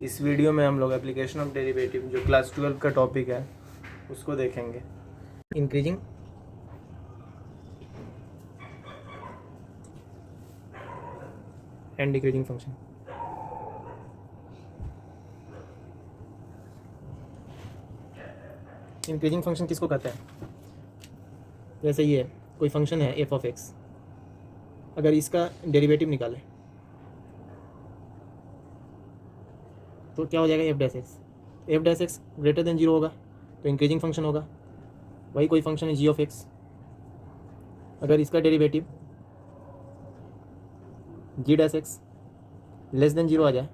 इस वीडियो में हम लोग एप्लीकेशन ऑफ डेरिवेटिव जो क्लास 12 का टॉपिक है उसको देखेंगे। Increasing and decreasing function. Increasing function किसको कहते हैं? जैसे ये कोई फंक्शन है एफ ऑफ एक्स, अगर इसका डेरिवेटिव निकालें तो क्या हो जाएगा? F dash x. F dash x greater than zero होगा तो इंक्रीजिंग फंक्शन होगा। वही कोई फंक्शन है जी ऑफ एक्स, अगर इसका derivative G dash X less than zero आ जाए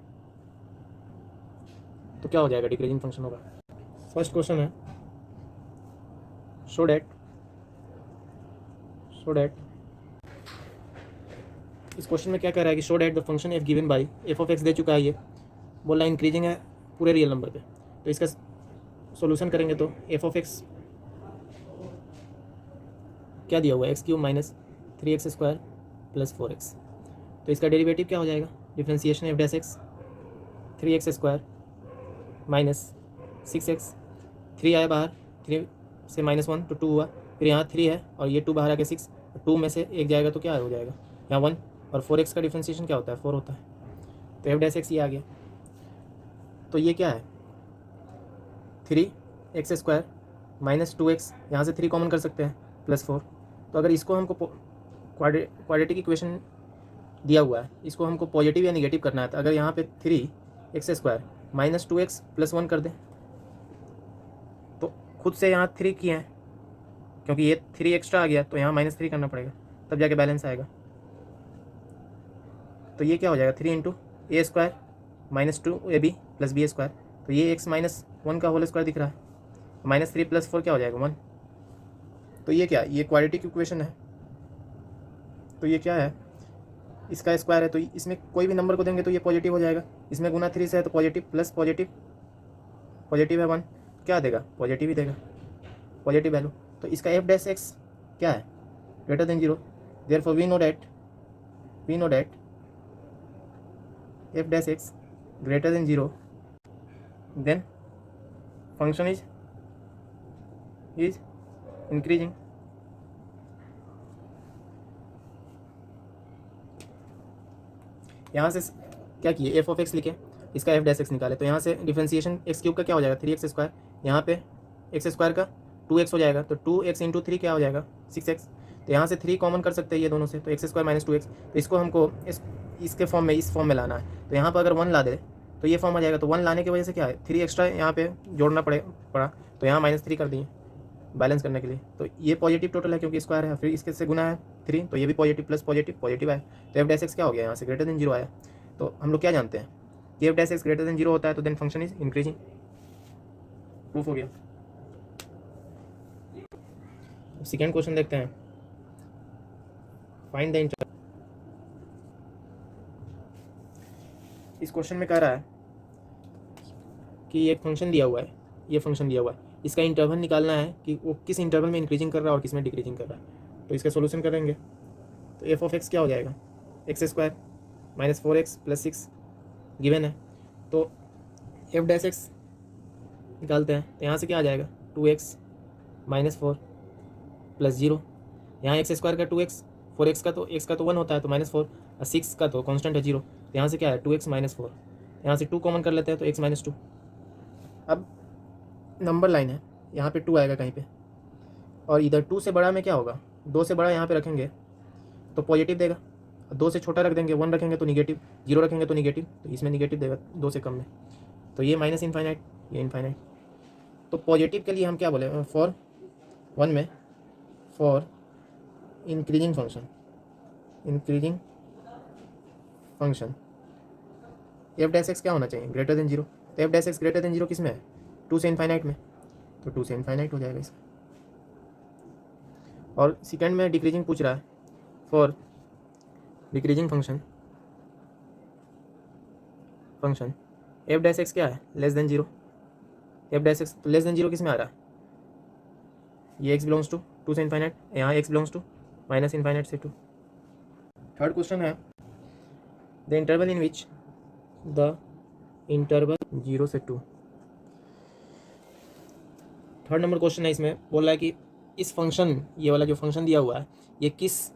तो क्या हो जाएगा? डिक्रीजिंग फंक्शन होगा। फर्स्ट क्वेश्चन है शो डैट इस क्वेश्चन में क्या कह रहा है कि show that the function F given by F of X दे चुका है, ये बोल रहा है इंक्रीजिंग है पूरे रियल नंबर पे। तो इसका सॉल्यूशन करेंगे तो एफ ऑफ एक्स क्या दिया हुआ है? X cube minus 3x square plus 4x। तो इसका डेरिवेटिव क्या हो जाएगा? Differentiation F dash x 3x square minus 6x, 3 आया बाहर, 3 से -1 तो 2 हुआ, फिर यहाँ 3 है और ये 2 बाहर आके 6, 2 में से एक जाएगा तो क्या हो जाएगा? यहाँ 1, और 4x का डिफ्रेंसिएशन क्या होता है? 4 होता है। तो एफ डैश एक्स ये आ गया। तो ये क्या है? 3x स्क्वायर माइनस 2x, यहाँ से 3 कॉमन कर सकते हैं, प्लस 4। तो अगर इसको हमको क्वाड्रेटिक इक्वेशन दिया हुआ है, इसको हमको पॉजिटिव या निगेटिव करना है, तो अगर यहाँ पे 3x square minus 2x plus 1 कर दें तो खुद से यहाँ 3 किए हैं, क्योंकि ये 3 एक्स्ट्रा आ गया तो यहाँ -3 करना पड़ेगा, तब जाके बैलेंस आएगा। तो ये क्या हो जाएगा? 3 into A square minus 2ab plus B square. तो ये x माइनस 1 का होल स्क्वायर दिख रहा है, -3 प्लस 4 क्या हो जाएगा? 1। तो ये क्या? ये क्वाड्रेटिक इक्वेशन है। तो ये क्या है? इसका स्क्वायर है, तो इसमें कोई भी नंबर को देंगे तो ये पॉजिटिव हो जाएगा। इसमें गुना 3 से है तो पॉजिटिव प्लस पॉजिटिव है 1, क्या देगा? पॉजिटिव ही देगा, पॉजिटिव वैल्यू। तो इसका एफ डैश एक्स क्या है? Greater than zero. Therefore we know that f dash x greater than zero, then function is increasing. यहाँ से क्या किए? एफ ऑफ एक्स लिखे, इसका एफ डैश एक्स निकाले, तो यहाँ से डिफ्रेंसिएशन एक्स क्यूब का क्या हो जाएगा? 3x स्क्वायर, यहाँ पे एक्स स्क्वायर का 2x हो जाएगा, तो 2x इंटू 3 क्या हो जाएगा? 6x। तो यहाँ से 3 कॉमन कर सकते हैं ये दोनों से, तो एक्स स्क्वायर माइनस 2x। तो इसको हमको इसके फॉर्म में, इस फॉर्म में लाना है। तो यहाँ पर अगर 1 ला दे तो ये फॉर्म आ जाएगा। तो 1 लाने की वजह से क्या है? 3 एक्स्ट्रा यहाँ पे जोड़ना पड़ा, तो यहाँ -3 कर दिए बैलेंस करने के लिए। तो ये पॉजिटिव टोटल है क्योंकि स्क्वायर है, फिर इसके से गुना है 3, तो ये भी पॉजिटिव प्लस पॉजिटिव आया। तो एफ डैश एक्स क्या हो गया? यहाँ से ग्रेटर देन जीरो आया। तो हम लोग क्या जानते हैं कि f dash x greater than zero होता है, तो then function is increasing. Proof हो गया। सेकेंड क्वेश्चन देखते हैं, फाइंड द इंटरवल। इस क्वेश्चन में कह रहा है कि एक फंक्शन दिया हुआ है, ये फंक्शन दिया हुआ है, इसका इंटरवल निकालना है कि वो किस इंटरवल में इंक्रीजिंग कर रहा है और किस में डिक्रीजिंग कर रहा है। तो इसका सोल्यूशन करेंगे तो एफ ऑफ एक्स क्या हो जाएगा? X square minus 4x plus 6 given है, तो एफ डैश एक्स निकालते हैं। तो यहाँ से क्या आ जाएगा? 2x माइनस 4 प्लस 0, यहाँ एक्स स्क्वायर का 2x, 4x का तो x का तो 1 होता है तो -4, और 6 का तो कांस्टेंट है 0। तो यहाँ से क्या है? 2x माइनस 4, यहाँ से 2 कॉमन कर लेते हैं तो x माइनस 2। अब नंबर लाइन है, यहाँ पे 2 आएगा कहीं पे, और इधर 2 से बड़ा में क्या होगा? 2 से बड़ा यहाँ पे रखेंगे तो पॉजिटिव देगा, 2 से छोटा रख देंगे, 1 रखेंगे तो निगेटिव, 0 रखेंगे तो निगेटिव, तो इसमें निगेटिव देगा 2 से कम में। तो ये माइनस इनफाइनाइट, ये इनफाइनाइट। तो पॉजिटिव के लिए हम क्या बोले? फॉर 1 में for increasing function F dash x क्या होना चाहिए? Greater than zero. तो F dash x greater than zero किस में है? 2 से इनफाइनाइट में, तो 2 से इनफाइनाइट हो जाएगा इसका। और सेकेंड में डिक्रीजिंग पूछ रहा है, for decreasing function F dash x क्या है? Less than zero. F dash X less than zero किस में आ रहा है? ये एक्स बिलोंग्स टू 2 से इनफाइनाइट, यहाँ x belongs to minus infinite से 2। थर्ड क्वेश्चन है the interval in which the interval 0 से 2। थर्ड नंबर क्वेश्चन है, इसमें बोल रहा है कि इस फंक्शन, ये वाला जो फंक्शन दिया हुआ है, ये किस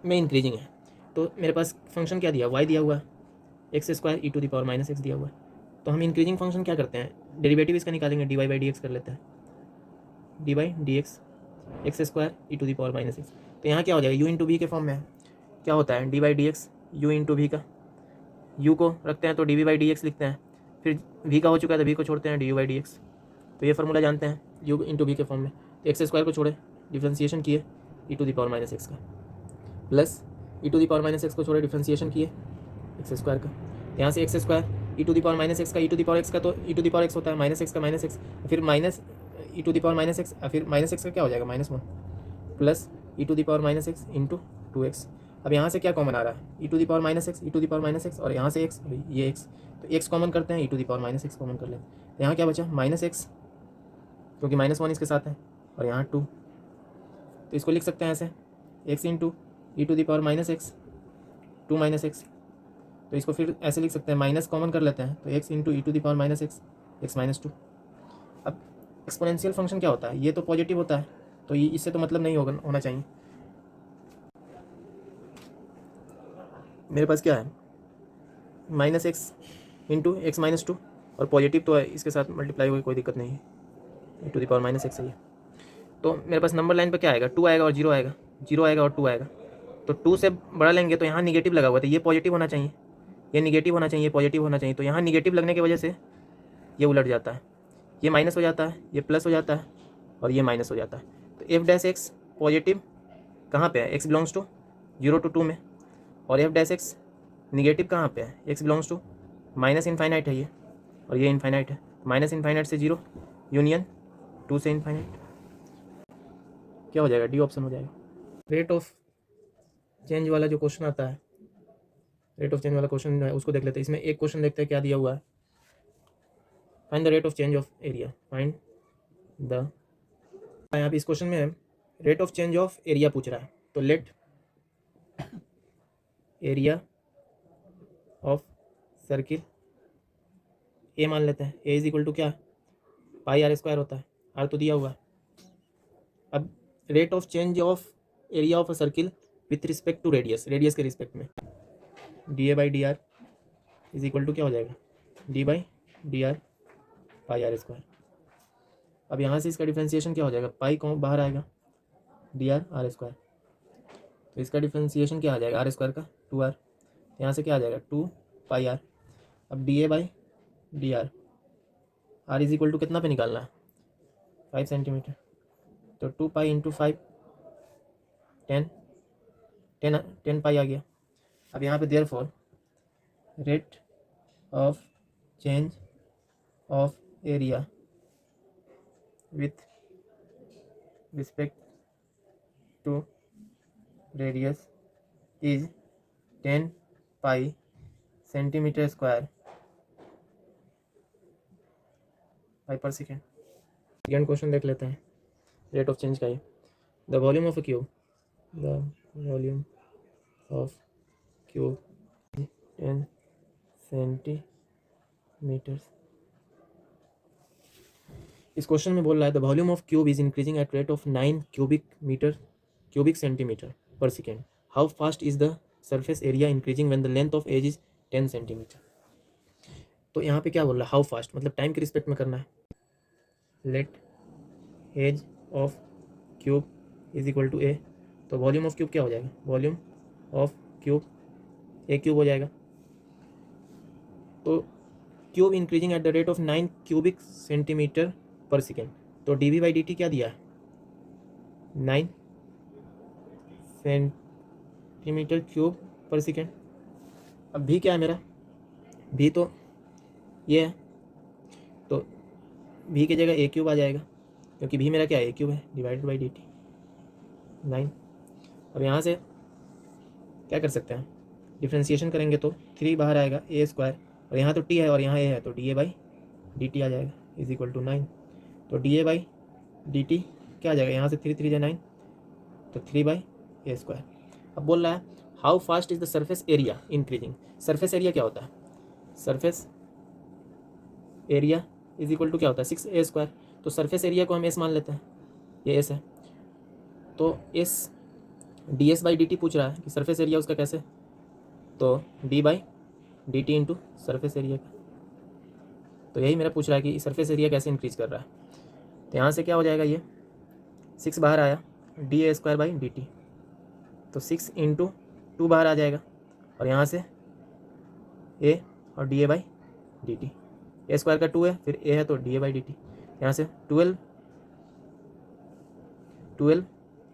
में इंक्रीजिंग है। तो मेरे पास फंक्शन क्या दिया, y दिया हुआ है, x square E to the power minus x दिया हुआ है। तो हम इंक्रीजिंग फंक्शन क्या करते हैं, डेरिवेटिव इसका निकालेंगे, d y by D x कर लेते हैं, d y d x x square E to the power minus x. तो यहाँ क्या हो जाएगा, यू इंटू वी के फॉर्म में है। क्या होता है d by D x u into v का, यू को रखते हैं तो D we by D x लिखते हैं, फिर वी का हो चुका है तो वी को छोड़ते हैं, D U by D X. तो ये फार्मूला जानते हैं, यू इंटू वी के फॉर्म में। तो एक्स स्क्वायर को छोड़े, डिफ्रेंसिएशन किए E to the power minus X का, plus E to the power minus X को छोड़े, डिफ्रेंसिएशन किए एक्स स्क्वायर का। यहाँ से X square E to the power minus X का, E to the power X का तो E to the power x होता है, माइनस एक्स का माइनस एक्स, फिर minus E to the power minus X, फिर माइनस एक्स का क्या हो जाएगा -1, plus E to the power minus X into 2x। अब यहाँ से क्या कॉमन आ रहा है, E to the power minus X, E to the power minus X, और यहाँ से एक्स, ये एक्स, तो एक्स कॉमन करते हैं, E to the power minus X common कर लेते हैं। यहाँ क्या बचा -x, क्योंकि -1 इसके साथ है, और यहाँ 2, तो इसको लिख सकते हैं ऐसे, x into e to the power minus x 2 -x। तो इसको फिर ऐसे लिख सकते हैं, माइनस कॉमन कर लेते हैं, तो x into e to the power minus x x minus 2। अब एक्सपोनेंशियल फंक्शन क्या होता है, ये तो पॉजिटिव होता है, तो ये इससे तो मतलब नहीं होना चाहिए। मेरे पास क्या है, -x इंटू एक्स माइनस 2, और पॉजिटिव तो है, इसके साथ मल्टीप्लाई होगी, कोई दिक्कत नहीं है, E to the power minus X है ये। तो मेरे पास नंबर लाइन पर क्या आएगा, 2 आएगा और 0 आएगा, 0 आएगा और 2 आएगा। तो 2 से बड़ा लेंगे तो यहाँ निगेटिव लगा हुआ था, ये पॉजिटिव होना चाहिए, ये निगेटिव होना चाहिए, पॉजिटिव होना चाहिए। तो यहाँ निगेटिव लगने की वजह से ये उलट जाता है, ये माइनस हो जाता है, ये प्लस हो जाता है, और ये माइनस हो जाता है। तो एफ डैश एक्स पॉजिटिव कहाँ पे है, एक्स बिलोंग्स टू 0 to 2 में, और एफ डैश एक्स निगेटिव कहाँ पे है, x belongs to minus infinite है ये, और ये इन्फाइनाइट है, माइनस इन्फाइनाइट से 0 यूनियन 2 से इन्फाइनाइट। क्या हो जाएगा, डी ऑप्शन हो जाएगा। रेट ऑफ चेंज वाला जो क्वेश्चन आता है, रेट ऑफ चेंज वाला क्वेश्चन है, उसको देख लेते हैं। इसमें एक क्वेश्चन देखते हैं क्या दिया हुआ है, find the rate of change of area, find the, यहाँ पे इस क्वेश्चन में rate of change of area पूछ रहा है। तो लेट एरिया ऑफ सर्किल ए मान लेते हैं, ए इज इक्वल टू क्या, पाई आर स्क्वायर होता है, आर तो दिया हुआ है। अब rate of change of area of a circle with respect to radius, radius के रिस्पेक्ट में, d A by d r is equal to क्या हो जाएगा, d by d r pi r square. अब यहाँ से इसका डिफ्रेंसिएशन क्या हो जाएगा, पाई कौन बाहर आएगा, डी आर आर स्क्वायर, तो इसका डिफ्रेंसिएशन क्या आ जाएगा, आर स्क्वायर का 2r, यहाँ से क्या आ जाएगा 2 पाई आर। अब d A by d r, r is equal to कितना पे निकालना है, 5 सेंटीमीटर, तो 2 पाई इंटू 5 10 पाई आ गया। अब यहाँ पे therefore rate of change of area with respect to radius is 10 pi centimetre square per second. Second question देख लेते हैं, रेट ऑफ चेंज का ही। The volume of a cube, the volume of cube 10 centimetres. इस question में बोल रहा है the volume of cube is increasing at rate of 9 cubic centimetre per second. How fast is the surface area increasing when the length of edge is 10 centimetre. तो यहाँ पे क्या बोल रहा है, हाउ फास्ट मतलब टाइम के रिस्पेक्ट में करना है। Let edge of cube is equal to A, तो वॉल्यूम ऑफ क्यूब क्या हो जाएगा, volume of cube A cube हो जाएगा। तो cube increasing at the rate of 9 cubic centimetre per second, तो D we by D T क्या दिया है, 9 सेंटीमीटर क्यूब पर सेकेंड। अब भी क्या है मेरा, भी तो ये है, तो भी की जगह ए क्यूब आ जाएगा, क्योंकि भी मेरा क्या है, ए क्यूब है, डिवाइडेड बाई डी टी 9। अब यहाँ से क्या कर सकते हैं, डिफ्रेंसिएशन करेंगे तो 3 बाहर आएगा, ए स्क्वायर, और यहाँ तो टी है और यहाँ ए है, तो D A by D T आ जाएगा इज इक्वल टू 9। तो D A by D T क्या आ जाएगा, यहाँ से 3 3 9, तो 3 बाई ए स्क्वायर। अब बोल रहा है how fast is the surface area increasing. Surface area क्या होता है, surface area is equal to क्या होता है 6a²। तो सरफेस एरिया को हम एस मान लेते हैं, ये एस है। तो S D S by D T पूछ रहा है कि सरफेस एरिया उसका कैसे, तो D by D T into surface area का। तो यही मेरा पूछ रहा है कि सरफेस एरिया कैसे इंक्रीज कर रहा है। तो यहाँ से क्या हो जाएगा, ये 6 बाहर आया, DA² बाई डी टी, तो 6 इंटू 2 बाहर आ जाएगा, और यहाँ से ए और DA by D T, A² का 2 है, फिर ए है तो DA बाई डी टी, यहाँ से 12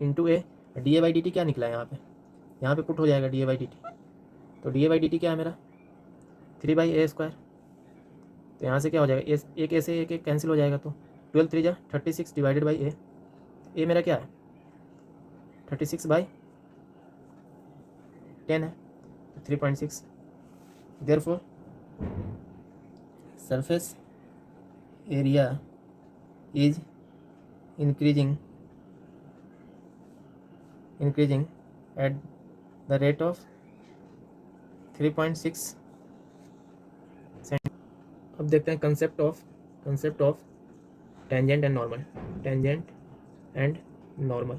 into A, DA by D T क्या निकला है यहाँ पे पुट हो जाएगा DA बाई डी टी। तो DA बाई डी टी क्या है मेरा 3/a²। तो यहाँ से क्या हो जाएगा, एक ऐसे एक कैंसिल हो जाएगा, तो 12 3 जा 36 डिवाइडेड बाई ए। ए मेरा क्या है 36/10 है, तो 3.6। Therefore surface area is increasing at the rate of 3.6। अब देखते हैं concept of tangent and normal.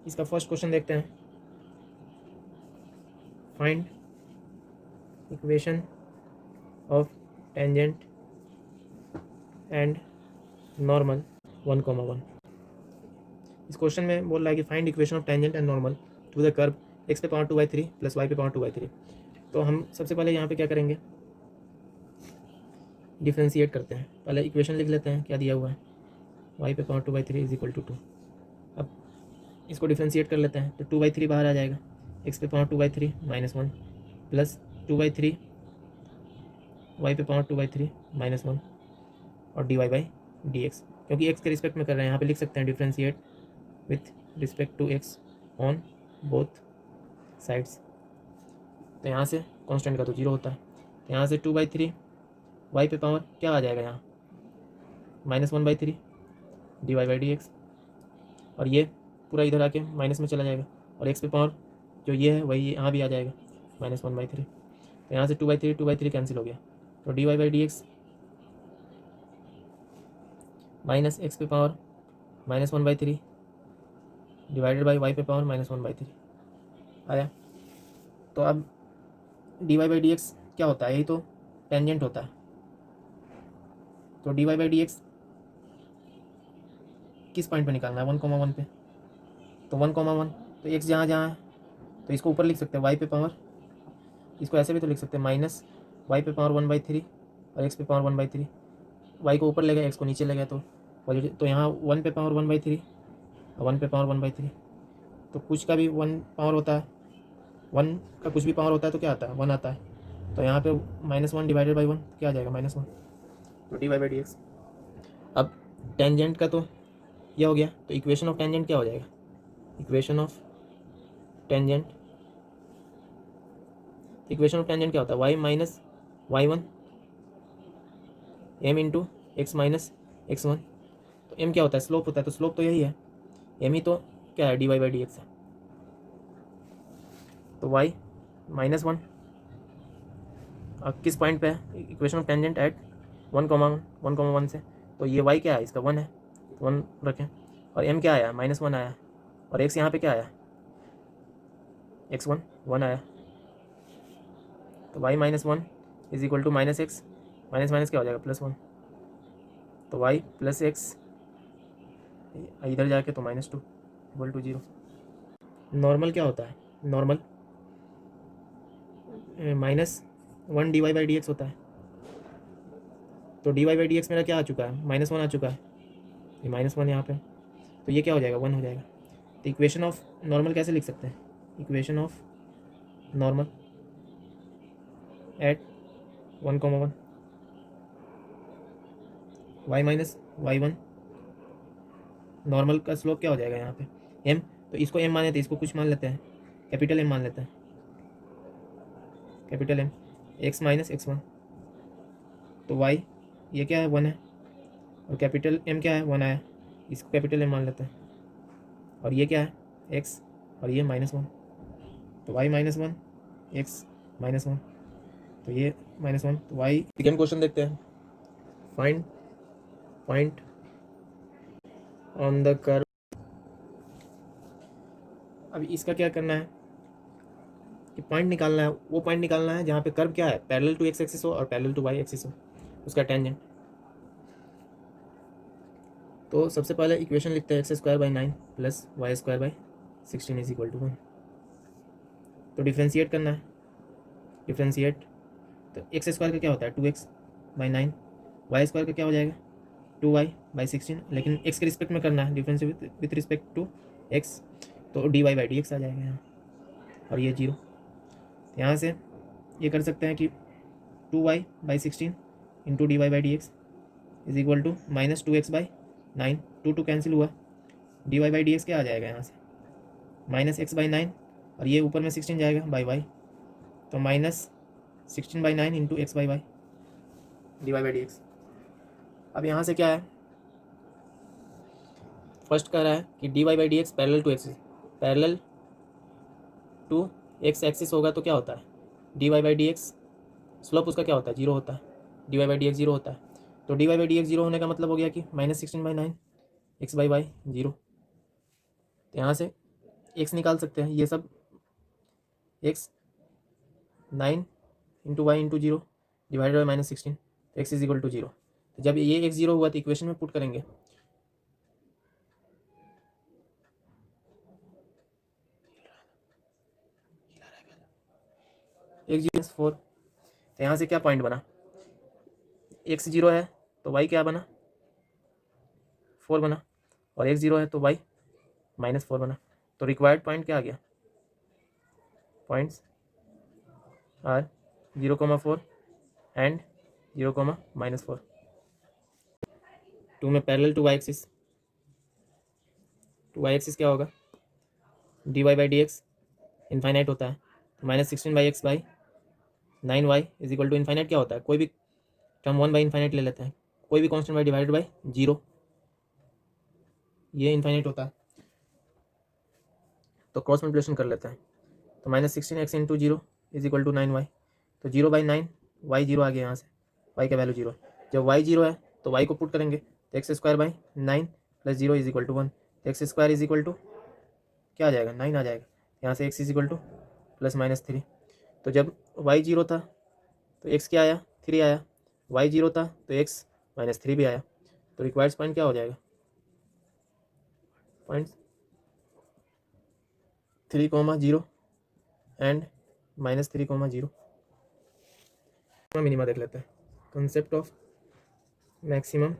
इसका फर्स्ट क्वेश्चन देखते हैं। Find equation of tangent and normal 1,1। इस क्वेश्चन में बोल रहा है कि find equation of tangent and normal to the curve x पे पावर 2/3 प्लस y पे पावर 2/3। तो हम सबसे पहले यहाँ पे क्या करेंगे, डिफ्रेंशिएट करते हैं। पहले इक्वेशन लिख लेते हैं, क्या दिया हुआ है y पे पावर 2/3 इज इक्वल टू 2। अब इसको डिफ्रेंशिएट कर लेते हैं, तो 2/3 बाहर आ जाएगा, x पे पावर 2/3 -1 प्लस 2/3 y पे पावर 2/3 -1 और dy बाई डी एक्स। क्योंकि x के रिस्पेक्ट में कर रहे हैं, यहाँ पे लिख सकते हैं differentiate with respect to x on both sides. तो यहाँ से कांस्टेंट का तो 0 होता है, तो यहाँ से 2/3 y पे पावर क्या आ जाएगा यहाँ -1/3 dy बाई डी एक्स, और ये पूरा इधर आके माइनस में चला जाएगा, और x पे पावर जो ये है वही यहाँ भी आ जाएगा -1/3। तो यहाँ से 2/3 कैंसिल हो गया, तो dy by D x minus x पे पावर -1/3 डिवाइडेड बाई y पे पावर -1/3 आया। तो अब dy बाई डी एक्स क्या होता है, यही तो टेंजेंट होता है। तो dy बाई डी एक्स किस पॉइंट पे निकालना है 1,1 पे, तो 1,1 तो x जहाँ जहाँ है तो इसको ऊपर लिख सकते हैं y पे पावर, इसको ऐसे भी तो लिख सकते हैं माइनस y पे पावर 1/3 और x पे पावर 1/3। y को ऊपर ले गया, x को नीचे ले गया, तो पॉजिटिव। तो यहाँ 1 पे पावर 1/3 और 1 पे पावर 1/3, तो कुछ का भी 1 पावर होता है, 1 का कुछ भी पावर होता है तो क्या आता है 1 आता है। तो यहाँ पे -1 डिवाइडेड बाई 1 क्या आ जाएगा -1, तो d y by D x. अब टेंजेंट का तो यह हो गया, तो इक्वेशन ऑफ टेंजेंट क्या हो जाएगा, इक्वेशन ऑफ टेंजेंट क्या होता है y minus y1 m into x minus x1। तो m क्या होता है स्लोप होता है, तो स्लोप तो यही है, m ही तो क्या है d y by D x है। तो y -1 अब किस पॉइंट पे है, इक्वेशन ऑफ टेंजेंट एट 1,1 से, तो ये y क्या है इसका 1 है, 1 रखें, और m क्या आया -1 आया, और x यहाँ पे क्या आया x1 1 आया। तो y -1 is equal to -x, minus क्या हो जाएगा +1, तो y प्लस एक्स इधर जाके तो -2 इक्वल टू 0। नॉर्मल क्या होता है, normal -1 d y by D x होता है। तो d y by D x मेरा क्या आ चुका है -1 आ चुका है, ये -1 यहाँ पे, तो ये क्या हो जाएगा 1 हो जाएगा। तो इक्वेशन ऑफ नॉर्मल कैसे लिख सकते हैं, equation of normal at 1,1 y minus y1, normal का स्लोप क्या हो जाएगा यहाँ पे m, तो इसको m मान लेते हैं, इसको कुछ मान लेते हैं, कैपिटल M मान लेते हैं, capital M x minus x1। तो y ये क्या है 1 है, और कैपिटल M क्या है 1 आया, इसको कैपिटल M मान लेते हैं, और ये क्या है x और ये -1, तो y -1 x -1, तो ये -1, तो y। सेकेंड क्वेश्चन देखते हैं, find point on the curve. अभी इसका क्या करना है कि पॉइंट निकालना है, वो पॉइंट निकालना है जहाँ पे कर्व क्या है, पैरेलल टू एक्स एक्सिस हो और पैरेलल टू वाई एक्सिस हो, उसका टेंजेंट। तो सबसे पहले इक्वेशन लिखते हैं x²/9 plus y²/16 is equal to 1। तो डिफ्रेंशिएट करना है, डिफ्रेंशिएट। तो x² का क्या होता है 2x/9, y² का क्या हो जाएगा 2y/16, लेकिन x के रिस्पेक्ट में करना है difference with respect to x, तो dy/dx आ जाएगा यहाँ, और ये 0। यहाँ से ये कर सकते हैं कि 2y/16 into dy/dx is equal to -2x/9, 2 cancel हुआ, dy/dx क्या आ जाएगा यहाँ से -x/9, और ये ऊपर में 16 जाएगा बाई y, तो -16/9 इंटू x/y dy/dx। अब यहाँ से क्या है, फर्स्ट कह रहा है कि dy/dx parallel to axis, parallel to x axis होगा तो क्या होता है dy/dx, स्लोप उसका क्या होता है 0 होता है, dy/dx 0 होता है। तो dy/dx 0 होने का मतलब हो गया कि -16/9 x/y 0। तो यहाँ से x निकाल सकते हैं, ये सब x 9 into y into 0 divided by -16, x is equal to 0। तो जब ये x 0 हुआ तो इक्वेशन में पुट करेंगे, x 4। तो यहाँ से क्या पॉइंट बना, x 0 है तो y क्या बना 4 बना, और x 0 है तो y -4 बना। तो रिक्वायर्ड पॉइंट क्या आ गया, पॉइंट्स आर 0,4 एंड 0,-4। 2 में parallel to y axis, to y axis क्या होगा dy/dx इनफाइनाइट होता है, तो -16/x/9y is equal to infinite क्या होता है, कोई भी टर्म 1/इनफाइनाइट ले लेते हैं, कोई भी कांस्टेंट डिवाइडेड बाई 0, ये इनफाइनाइट होता है। तो क्रॉस मल्टीप्लिकेशन कर लेते हैं, तो -16x into 0 is equal to 9y, तो 0/9 y 0 आ गया यहाँ से, y का वैल्यू 0 है। जब y 0 है तो y को पुट करेंगे, तो x²/9 plus 0 is equal to 1, तो x² इज इक्वल टू क्या आ जाएगा 9 आ जाएगा, यहाँ से x इज इक्वल टू +-3। तो जब y 0 था तो x क्या आया 3 आया, y 0 था तो x -3 भी आया। तो रिक्वायर्ड पॉइंट क्या हो जाएगा, पॉइंट 3,0 एंड -3,0। मिनिमा देख लेते हैं, concept of maximum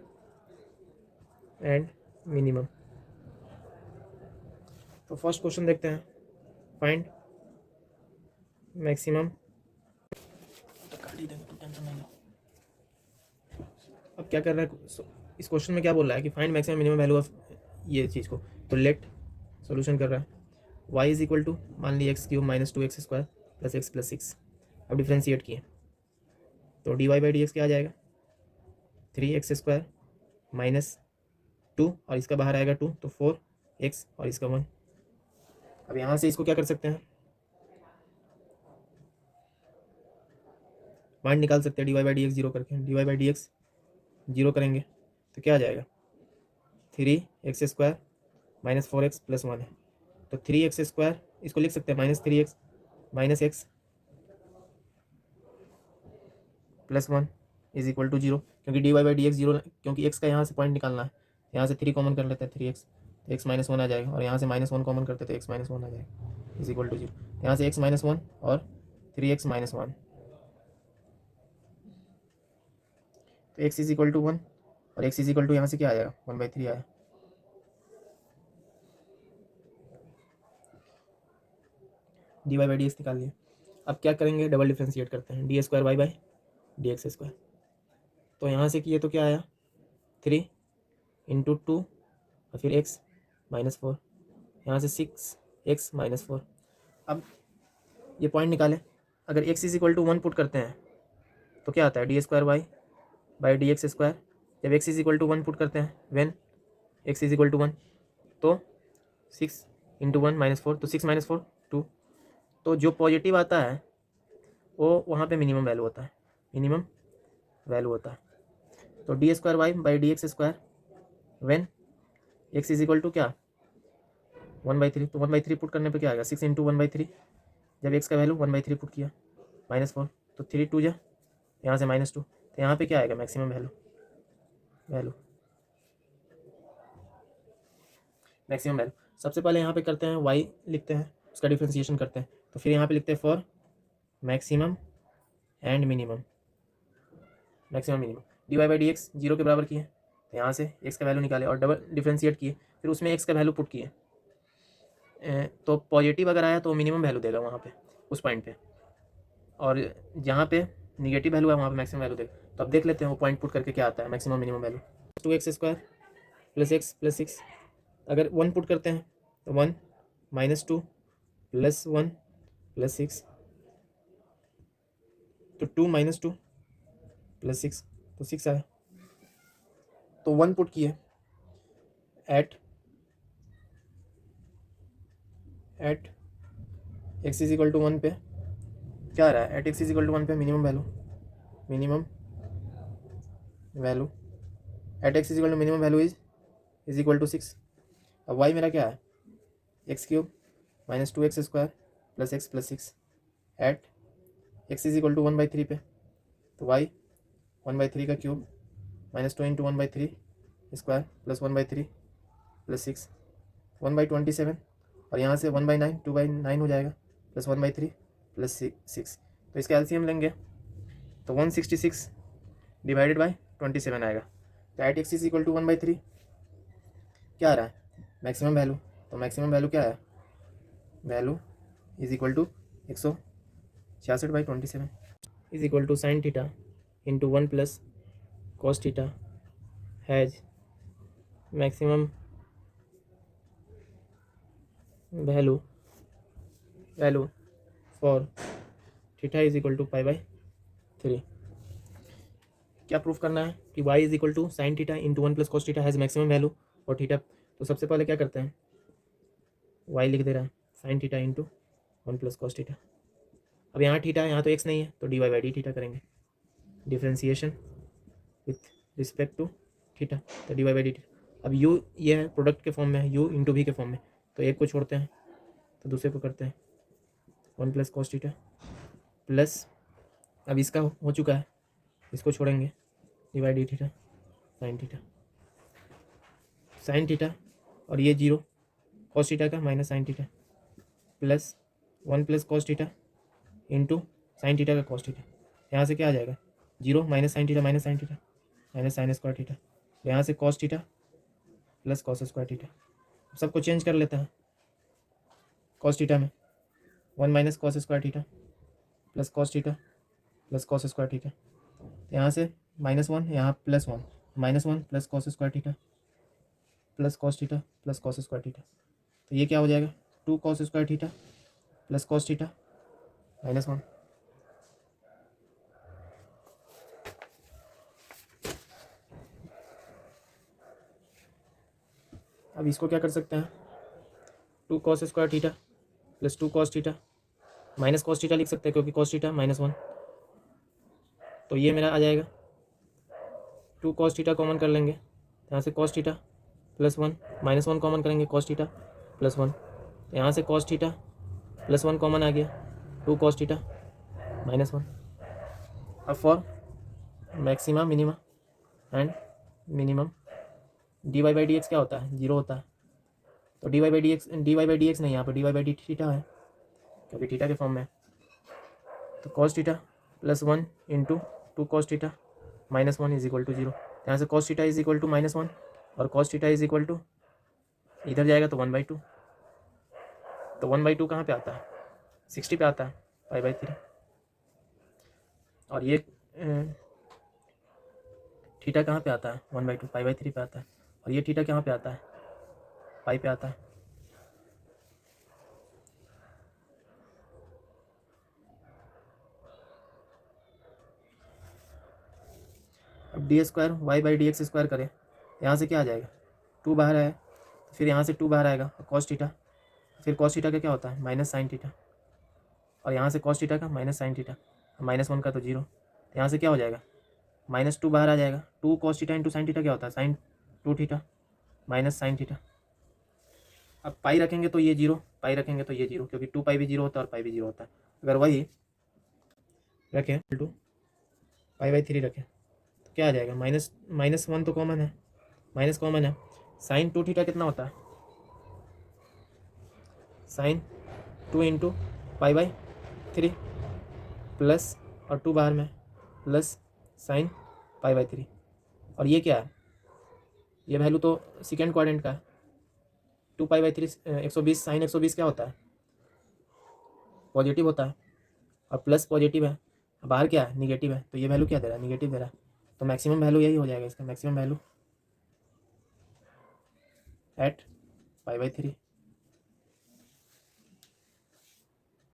and minimum. तो फर्स्ट क्वेश्चन देखते हैं, फाइंड मैक्सिमम। अब क्या कर रहा है इस क्वेश्चन में, क्या बोल रहा है कि find maximum minimum value of ये चीज़ को, तो लेट सॉल्यूशन कर रहा है, y इज इक्वल टू मान ली x³ -2x² plus x plus 6। अब डिफ्रेंशिएट किए तो dy/dx क्या आ जाएगा 3x² -2, और इसका बाहर आएगा 2, तो 4x और इसका 1। अब यहाँ से इसको क्या कर सकते हैं, पॉइंट निकाल सकते हैं dy/dx 0 करके, dy/dx 0 करेंगे तो क्या आ जाएगा 3x² -4x प्लस 1 है, तो 3x² इसको लिख सकते हैं -3x -x plus 1 is equal to 0, क्योंकि dy/dx 0, क्योंकि x का यहाँ से पॉइंट निकालना है, यहाँ से 3 कॉमन कर लेते हैं 3x, तो x -1 आ जाएगा, और यहाँ से -1 कॉमन करते हैं तो x -1 आ जाएगा इज इक्वल टू 0। यहाँ से x -1 और 3x -1, तो x इज इक्वल टू 1, और x इज इक्वल टू यहाँ से क्या आएगा 1/3 आया। dy/dx निकाल लिया। अब क्या करेंगे, डबल डिफ्रेंशिएट करते हैं, d²y/dx²। तो यहाँ से किए तो क्या आया 3 इंटू 2 और फिर x -4, यहाँ से 6x -4। अब ये पॉइंट निकालें, अगर x is equal to 1 put करते हैं तो क्या आता है d²y/dx²। जब x is equal to 1 put करते हैं, when x is equal to 1, तो 6 इंटू 1 -4, तो 6 -4 2। तो जो पॉजिटिव आता है वो वहाँ पे मिनिमम वैल्यू होता है, मिनिमम वैल्यू होता है। तो d square y by D x square when x is equal to क्या 1/3, तो 1/3 पुट करने पे क्या आएगा 6 इंटू 1/3, जब एक्स का वैल्यू 1/3 पुट किया -4, तो 3 2 जा यहाँ से -2, तो यहाँ पे क्या आएगा मैक्सिमम वैल्यू मैक्सिमम वैल्यू। सबसे पहले यहाँ पे करते हैं y लिखते हैं, उसका डिफ्रेंसिएशन करते हैं, तो फिर यहाँ पे लिखते हैं for maximum and minimum, maximum minimum d y by D x zero के बराबर किए, तो यहाँ से x का वैल्यू निकाले और डबल डिफ्रेंशिएट किए, फिर उसमें x का वैल्यू पुट किए, तो पॉजिटिव अगर आया तो मिनिमम वैल्यू देगा वहाँ पे उस पॉइंट पे, और जहाँ पे निगेटिव वैल्यू है वहाँ पे मैक्सिमम वैल्यू देगा। तो अब देख लेते हैं वो पॉइंट पुट करके क्या आता है maximum minimum value. 2x² plus x plus 6, अगर 1 पुट करते हैं तो 1 -2 प्लस 1 प्लस 6, तो 2 -2 प्लस 6, तो 6 आया। तो 1 पुट किए at x is equal to 1 पे क्या आ रहा है, at x is equal to 1 पे minimum value at x is equal to minimum value is equal to 6। अब y मेरा क्या है x³ -2x² plus x plus 6 at x is equal to 1/3 पे, तो y 1/3 का क्यूब -2 इंटू 1/3 स्क्वायर प्लस 1/3 प्लस 6 1/27, और यहाँ से 1/9 2/9 हो जाएगा प्लस 1/3 प्लस 6, तो इसका एलसीएम लेंगे तो 166 डिवाइडेड बाय 27 आएगा। तो at x is equal to 1/3 क्या आ रहा है मैक्सिमम वैल्यू, तो मैक्सिमम वैल्यू क्या है, value is equal to 166/27 is equal to sine theta into 1 plus cos theta has maximum value for theta is equal to π/3। क्या प्रूफ करना है कि y is equal to sine theta into 1 plus cos theta has maximum value और theta. तो सबसे पहले क्या करते हैं y लिख दे रहा है sign theta into 1 plus cos theta. अब यहाँ थीटा है, यहाँ तो x नहीं है, तो dy बाई डी थीटा करेंगे, differentiation with respect to theta, तो dy बाई डी थीटा। अब u ये है प्रोडक्ट के फॉर्म में है, u इंटू v के फॉर्म में, तो एक को छोड़ते हैं तो दूसरे को करते हैं 1 प्लस कॉस थीटा प्लस, अब इसका हो चुका है, इसको छोड़ेंगे D by d theta sine theta और ये 0 कॉस थीटा का minus sine theta plus 1 plus cos theta into sine theta का कॉस थीटा। यहाँ से क्या आ जाएगा 0 minus sine theta minus sine square theta, यहाँ से cos theta plus cos square theta. सबको चेंज कर लेता है, कॉस थीटा में 1 minus cos square theta plus cos theta plus cos square theta, यहाँ से -1 यहाँ +1 -1 plus cos square theta plus cos theta plus cos square theta, तो ये क्या हो जाएगा 2 cos square theta plus cos theta -1। अब इसको क्या कर सकते हैं 2 cos square theta plus 2 cos theta minus cos theta लिख सकते हैं क्योंकि कॉस थीटा -1, तो ये मेरा आ जाएगा 2 कॉस थीटा कॉमन कर लेंगे, यहाँ से कॉस थीटा +1 -1 कॉमन करेंगे कॉस थीटा +1, यहाँ से कॉस थीटा +1 कॉमन आ गया 2 कॉस थीटा -1। अब for maxima minima and minimum d y by D x क्या होता है 0 होता है, तो d y by D x नहीं, यहाँ पर d y by d theta है क्योंकि थीटा के फॉर्म में, तो cos theta +1 into 2 cos theta -1 is equal to 0, यहाँ से cos theta is equal to -1 और cos theta is equal to इधर जाएगा तो 1/2, तो 1/2 कहाँ पे आता है 60 पे आता है π/3, और ये थीटा कहाँ पे आता है 1/2 π/3 पे आता है, और ये थीटा कहाँ पे आता है पाई पे आता है। अब d square y by D x square करें, यहाँ से क्या आ जाएगा 2 बाहर आया, फिर यहाँ से 2 बाहर आएगा कॉस थीटा, फिर कॉस थीटा का क्या होता है माइनस साइन थीटा, और यहाँ से कॉस थीटा का माइनस साइन थीटा -1 का तो 0, यहाँ से क्या हो जाएगा, -2 बाहर आ जाएगा। 2 cos theta into sine theta क्या होता है, sine 2 theta minus sine theta. अब पाई रखेंगे तो ये जीरो, पाई रखेंगे तो ये जीरो, क्योंकि 2 पाई भी जीरो होता है और पाई भी जीरो होता है। अगर वही रखें 2 पाई/3 रखें तो क्या आ जाएगा, -1 तो कॉमन है, माइनस कॉमन है। साइन 2 थीटा कितना होता है, साइन 2 इंटू पाई/3 प्लस, और 2 बाहर में, प्लस साइन पाई/3। और ये क्या है, ये वैल्यू तो सेकेंड क्वाड्रेंट का है। 2 पाई/3 120, साइन 120 क्या होता है, पॉजिटिव होता है, और प्लस पॉजिटिव है, बाहर क्या है, निगेटिव है, तो ये वैल्यू क्या दे रहा है, निगेटिव दे रहा है। तो मैक्सिमम वैल्यू यही हो जाएगा, इसका मैक्सिमम वैल्यू एट पाई/3।